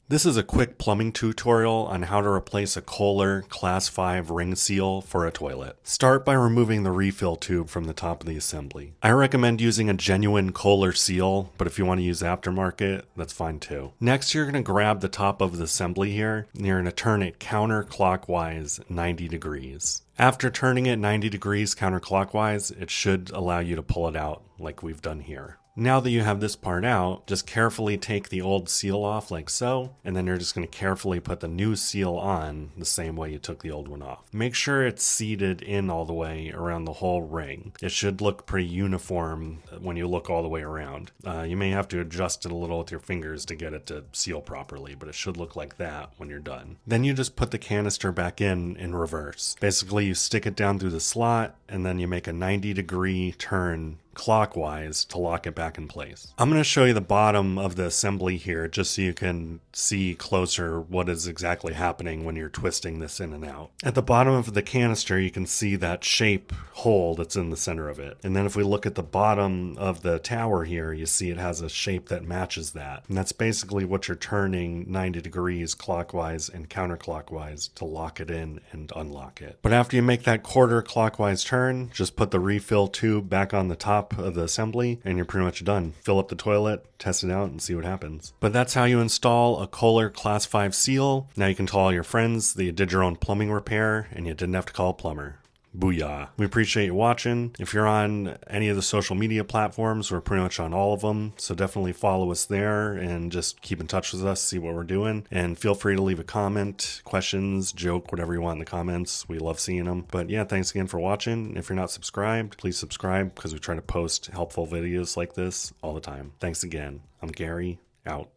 This is a quick plumbing tutorial on how to replace a Kohler Class 5 ring seal for a toilet. Start by removing the refill tube from the top of the assembly. I recommend using a genuine Kohler seal, but if you want to use aftermarket, that's fine too. Next, you're going to grab the top of the assembly here, and you're going to turn it counterclockwise 90 degrees. After turning it 90 degrees counterclockwise, it should allow you to pull it out like we've done here. Now that you have this part out, just carefully take the old seal off like so, and then you're just going to carefully put the new seal on the same way you took the old one off. Make sure it's seated in all the way around the whole ring. It should look pretty uniform when you look all the way around. You may have to adjust it a little with your fingers to get it to seal properly, but it should look like that when you're done. Then you just put the canister back in reverse. Basically, you stick it down through the slot, and then you make a 90-degree turn clockwise to lock it back in place. I'm going to show you the bottom of the assembly here just so you can see closer what is exactly happening when you're twisting this in and out. At the bottom of the canister, you can see that shape hole that's in the center of it. And then if we look at the bottom of the tower here, you see it has a shape that matches that. And that's basically what you're turning 90 degrees clockwise and counterclockwise to lock it in and unlock it. But after you make that quarter clockwise turn, just put the refill tube back on the top of the assembly and you're pretty much done. Fill up the toilet, test it out, and see what happens. But that's how you install a Kohler Class 5 seal. Now you can tell all your friends that you did your own plumbing repair and you didn't have to call a plumber. Booyah. We appreciate you watching. If you're on any of the social media platforms, we're pretty much on all of them. So definitely follow us there and just keep in touch with us, see what we're doing. And feel free to leave a comment, questions, joke, whatever you want in the comments. We love seeing them. But yeah, thanks again for watching. If you're not subscribed, please subscribe because we try to post helpful videos like this all the time. Thanks again. I'm Gary, out.